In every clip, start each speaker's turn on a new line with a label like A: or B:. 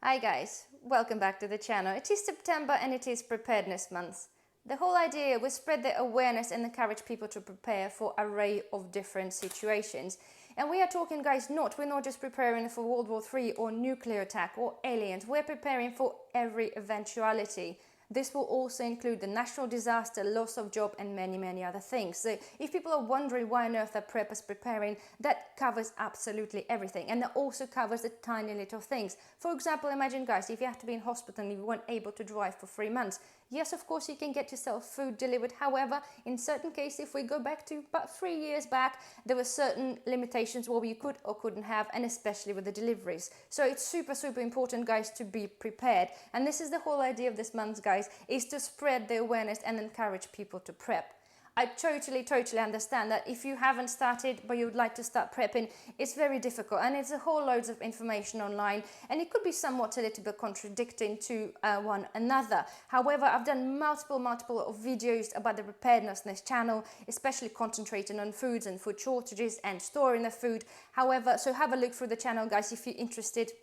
A: Hi guys, welcome back to the channel. It is September and it is Preparedness Month. The whole idea was spread the awareness and encourage people to prepare for an array of different situations. And we are talking, guys, we're not just preparing for World War III or nuclear attack or aliens. We're preparing for every eventuality. This will also include the natural disaster, loss of job and many, many other things. So if people are wondering why on earth are preppers preparing, that covers absolutely everything. And that also covers the tiny little things. For example, imagine, guys, if you have to be in hospital and you weren't able to drive for 3 months. Yes, of course, you can get yourself food delivered. However, in certain cases, if we go back to about 3 years back, there were certain limitations what you could or couldn't have, and especially with the deliveries. So it's super, super important, guys, to be prepared. And this is the whole idea of this month, guys, is to spread the awareness and encourage people to prep. I totally understand that if you haven't started but you would like to start prepping, it's very difficult and it's a whole loads of information online and it could be somewhat a little bit contradicting to one another. However, I've done multiple of videos about the preparedness on this channel, especially concentrating on foods and food shortages and storing the food. However, so have a look through the channel, guys, if you're interested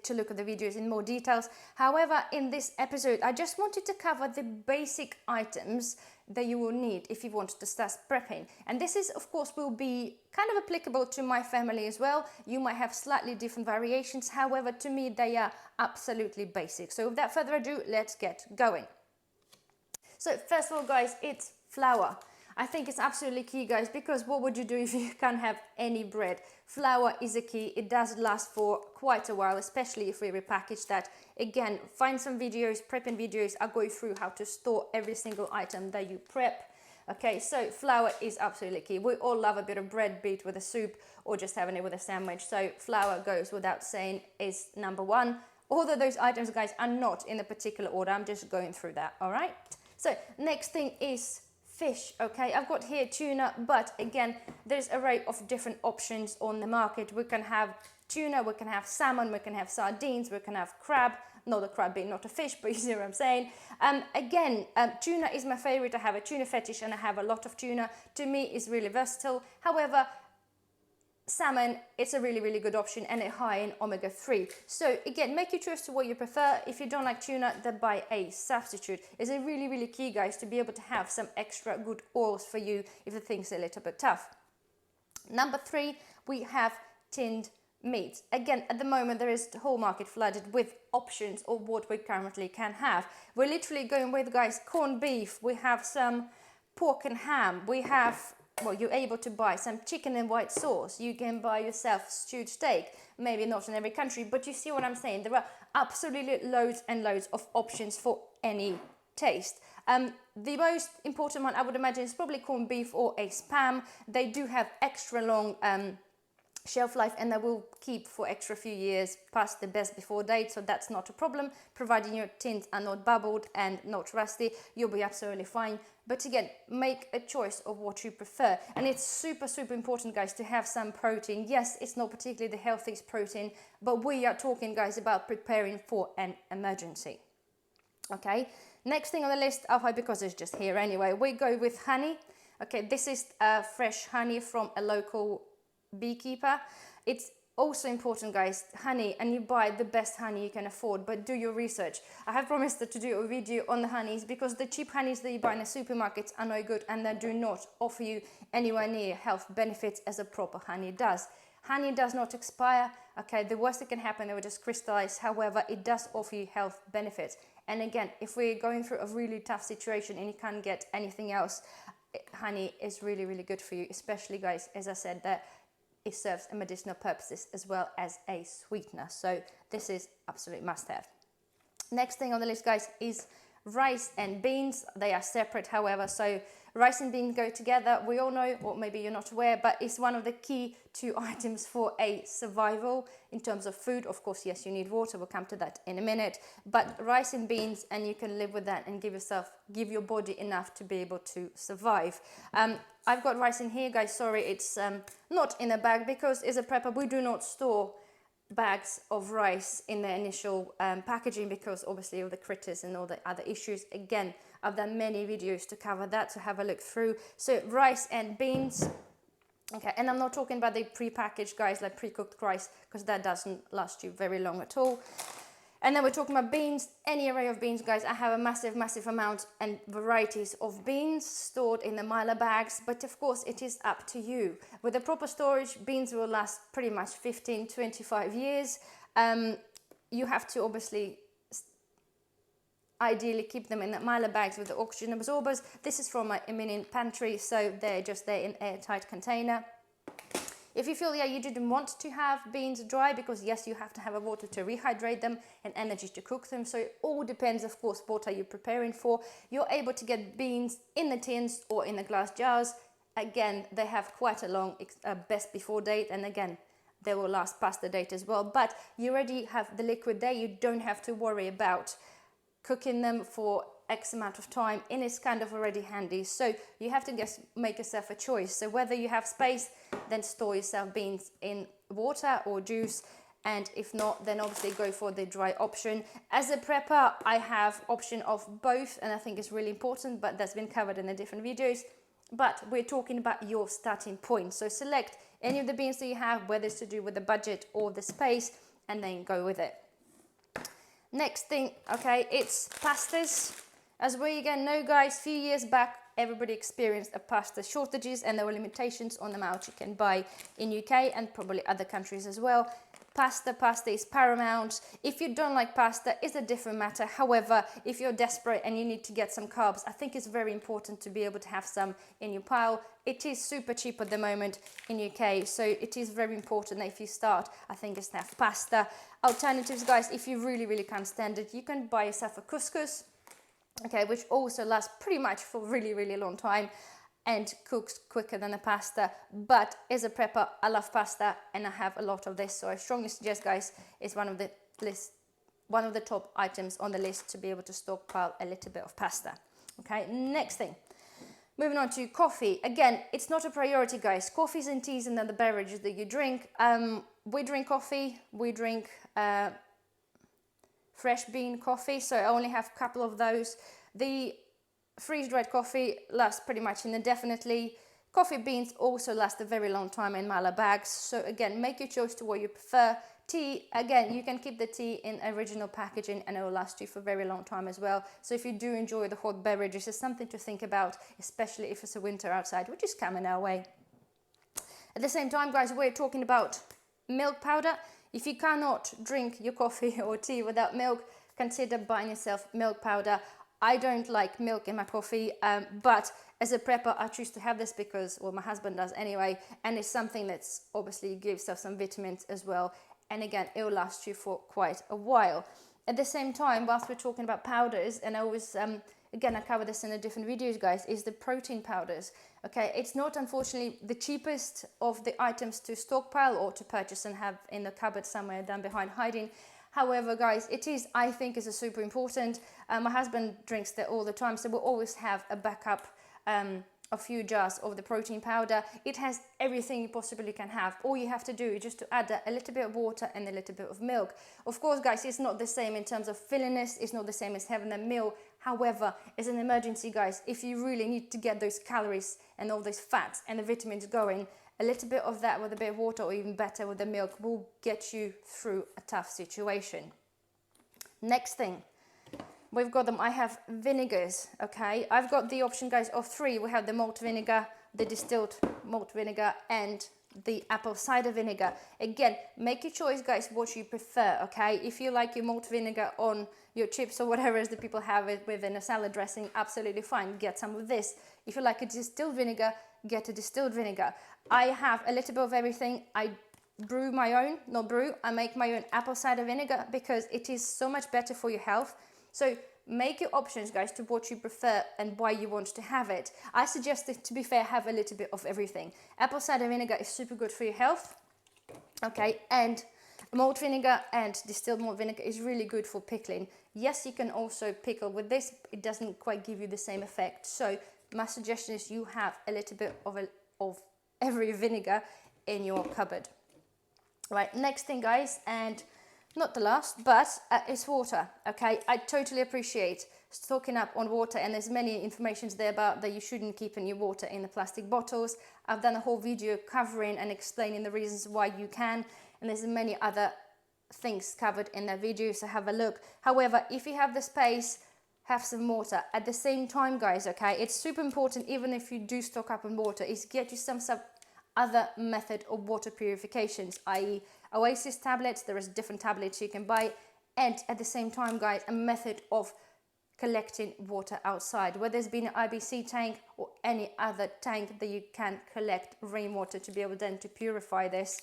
A: to look at the videos in more details. However, in this episode, I just wanted to cover the basic items that you will need if you want to start prepping. And this is, of course, will be kind of applicable to my family as well. You might have slightly different variations. However, to me, they are absolutely basic. So without further ado, let's get going. So first of all, guys, it's flour. I think it's absolutely key, guys, because what would you do if you can't have any bread? Flour is a key. It does last for quite a while, especially if we repackage that. Again, find some videos, prepping videos. I'll go through how to store every single item that you prep. Okay, so flour is absolutely key. We all love a bit of bread, be it with a soup or just having it with a sandwich. So flour goes without saying is number one. Although those items, guys, are not in a particular order. I'm just going through that, all right? So next thing is fish. Okay, I've got here tuna, but again, there's an array of different options on the market. We can have tuna, we can have salmon, we can have sardines, we can have crab. Not a crab being not a fish, but you see what I'm saying. Again, tuna is my favorite. I have a tuna fetish and I have a lot of tuna. To me, it's really versatile. However, salmon, it's a really good option and it's high in omega-3. So again, make your choice to what you prefer. If you don't like tuna, then buy a substitute. It's a really key, guys, to be able to have some extra good oils for you if the thing's a little bit tough. Number 3, we have tinned meat. Again, at the moment, there is the whole market flooded with options of what we currently can have. We're literally going with, guys, corned beef. We have some pork and ham. We have, well, you're able to buy some chicken and white sauce. You can buy yourself stewed steak. Maybe not in every country, but you see what I'm saying. There are absolutely loads and loads of options for any taste. The most important one, I would imagine, is probably corned beef or a spam. They do have extra long shelf life and they will keep for extra few years past the best before date, so that's not a problem. Providing your tins are not bubbled and not rusty, you'll be absolutely fine. But again, make a choice of what you prefer. And it's super important, guys, to have some protein. Yes, it's not particularly the healthiest protein, but we are talking, guys, about preparing for an emergency. Okay, next thing on the list, because it's just here anyway, we go with honey. Okay, this is fresh honey from a local beekeeper. It's also important, guys, honey, and you buy the best honey you can afford, but do your research. I have promised to do a video on the honeys because the cheap honeys that you buy in the supermarkets are no good and they do not offer you anywhere near health benefits as a proper honey does. Honey does not expire. Okay, the worst that can happen, they will just crystallize. However, it does offer you health benefits. And again, if we're going through a really tough situation and you can't get anything else, honey is really good for you, especially, guys, as I said, that it serves a medicinal purposes as well as a sweetener. So this is absolute must-have. Next thing on the list, guys, is rice and beans. They are separate, however, so rice and beans go together. We all know, or maybe you're not aware, but it's one of the key 2 items for a survival in terms of food. Of course, yes, you need water. We'll come to that in a minute. But rice and beans, and you can live with that and give your body enough to be able to survive. I've got rice in here, guys. Sorry, it's not in a bag because as a prepper, we do not store bags of rice in the initial packaging because obviously of the critters and all the other issues. Again, I've done many videos to cover that, so have a look through. So rice and beans, Okay, and I'm not talking about the pre-packaged, guys, like pre-cooked rice, because that doesn't last you very long at all. And then we're talking about beans, any array of beans, guys. I have a massive amount and varieties of beans stored in the Myla bags, but of course it is up to you. With the proper storage, beans will last pretty much 15, 25 years. You have to obviously ideally keep them in the Myla bags with the oxygen absorbers. This is from my mini pantry, so they're just there in airtight container. If you feel, you didn't want to have beans dry, because yes, you have to have a water to rehydrate them and energy to cook them. So it all depends, of course, what are you preparing for. You're able to get beans in the tins or in the glass jars. Again, they have quite a long best before date, and again, they will last past the date as well. But you already have the liquid there. You don't have to worry about cooking them for X amount of time, and it's kind of already handy. So you have to make yourself a choice. So whether you have space, then store yourself beans in water or juice, and if not, then obviously go for the dry option. As a prepper, I have option of both, and I think it's really important, but that's been covered in the different videos. But we're talking about your starting point. So select any of the beans that you have, whether it's to do with the budget or the space, and then go with it. Next thing, okay, it's pastas. As we again know, guys, a few years back, everybody experienced a pasta shortages, and there were limitations on the amount you can buy in UK and probably other countries as well. Pasta is paramount. If you don't like pasta, it's a different matter. However, if you're desperate and you need to get some carbs, I think it's very important to be able to have some in your pile. It is super cheap at the moment in UK, so it is very important that if you start, I think it's to have pasta. Alternatives, guys, if you really can't stand it, you can buy yourself a couscous, okay, which also lasts pretty much for really long time and cooks quicker than the pasta. But as a prepper, I love pasta and I have a lot of this, so I strongly suggest, guys, it's one of the top items on the list to be able to stockpile a little bit of pasta. Okay, next thing, moving on to coffee. Again, it's not a priority, guys. Coffees and teas and other beverages that you drink. We drink coffee, we drink fresh bean coffee, so I only have a couple of those. The freeze-dried coffee lasts pretty much indefinitely. Coffee beans also last a very long time in Myla bags. So again, make your choice to what you prefer. Tea, again, you can keep the tea in original packaging and it will last you for a very long time as well. So if you do enjoy the hot beverages, it's something to think about, especially if it's a winter outside, which is coming our way. At the same time, guys, we're talking about milk powder. If you cannot drink your coffee or tea without milk, consider buying yourself milk powder. I don't like milk in my coffee, but as a prepper, I choose to have this because, well, my husband does anyway, and it's something that's obviously gives us some vitamins as well. And again, it will last you for quite a while. At the same time, whilst we're talking about powders, and I always, again, I cover this in the different videos, guys, is the protein powders. Okay, it's not, unfortunately, the cheapest of the items to stockpile or to purchase and have in the cupboard somewhere down behind hiding. However, guys, it is, I think, is a super important. My husband drinks that all the time, so we'll always have a backup, a few jars of the protein powder. It has everything you possibly can have. All you have to do is just to add a little bit of water and a little bit of milk. Of course, guys, it's not the same in terms of fillingness. It's not the same as having a meal. However, as an emergency, guys, if you really need to get those calories and all those fats and the vitamins going, a little bit of that with a bit of water, or even better with the milk, will get you through a tough situation. Next thing, we've got them. I have vinegars, okay? I've got the option, guys, of three. We have the malt vinegar, the distilled malt vinegar, and the apple cider vinegar. Again, make your choice, guys, what you prefer, okay? If you like your malt vinegar on your chips or whatever it is that people have it within a salad dressing, absolutely fine, get some of this. If you like a distilled vinegar, get a distilled vinegar. I have a little bit of everything. I brew my own, I make my own apple cider vinegar because it is so much better for your health. So make your options, guys, to what you prefer and why you want to have it. I suggest that, to be fair, have a little bit of everything. Apple cider vinegar is super good for your health, okay, and malt vinegar and distilled malt vinegar is really good for pickling. Yes, you can also pickle with this. It doesn't quite give you the same effect. So my suggestion is you have a little bit of every vinegar in your cupboard. Right, next thing, guys, and not the last, but it's water, okay? I totally appreciate stocking up on water, and there's many informations there about that you shouldn't keep in your water in the plastic bottles. I've done a whole video covering and explaining the reasons why you can, and there's many other things covered in that video, so have a look. However, if you have the space, have some water at the same time, guys. Okay, it's super important, even if you do stock up on water, is get you some other method of water purifications, i.e. Oasis tablets. There is different tablets you can buy, and at the same time, guys, a method of collecting water outside, whether it's been an IBC tank or any other tank that you can collect rainwater to be able then to purify this.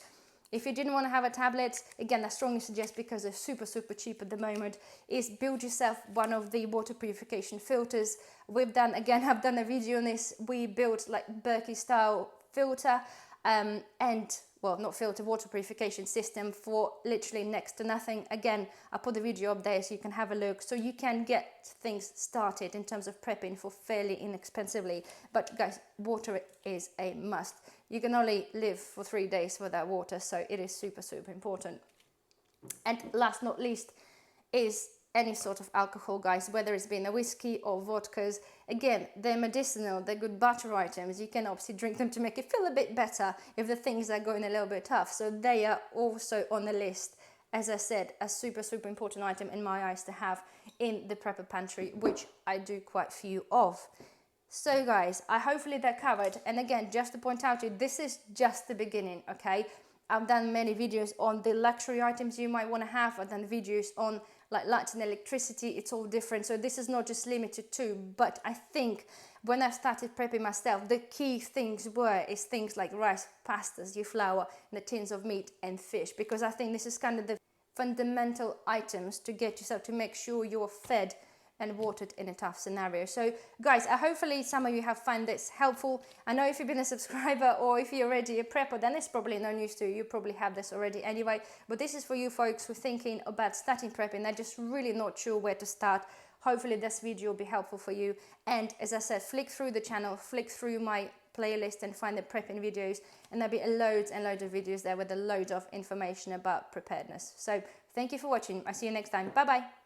A: If you didn't want to have a tablet, again, I strongly suggest, because they're super cheap at the moment, is build yourself one of the water purification filters. I've done a video on this. We built like Berkey style filter, and well, not filter, water purification system for literally next to nothing. Again, I'll put the video up there so you can have a look, so you can get things started in terms of prepping for fairly inexpensively. But guys, water is a must. You can only live for 3 days without water, so it is super important. And last not least is any sort of alcohol, guys, whether it's been a whiskey or vodkas. Again, they're medicinal, they're good butter items. You can obviously drink them to make it feel a bit better if the things are going a little bit tough. So they are also on the list. As I said, a super important item in my eyes to have in the prepper pantry, which I do quite few of. So guys, hopefully that covered. And again, just to point out to you, this is just the beginning, okay? I've done many videos on the luxury items you might want to have. I've done videos on like light and electricity. It's all different. So this is not just limited to, but I think when I started prepping myself, the key things is things like rice, pastas, your flour, and the tins of meat and fish, because I think this is kind of the fundamental items to get yourself to make sure you're fed and watered in a tough scenario. So guys, hopefully some of you have found this helpful. I know if you've been a subscriber or if you're already a prepper, then it's probably no news to you. You probably have this already anyway, but this is for you folks who are thinking about starting prepping. They're just really not sure where to start. Hopefully this video will be helpful for you. And as I said, flick through the channel, flick through my playlist and find the prepping videos, and there'll be loads and loads of videos there with a load of information about preparedness. So thank you for watching. I'll see you next time. Bye bye.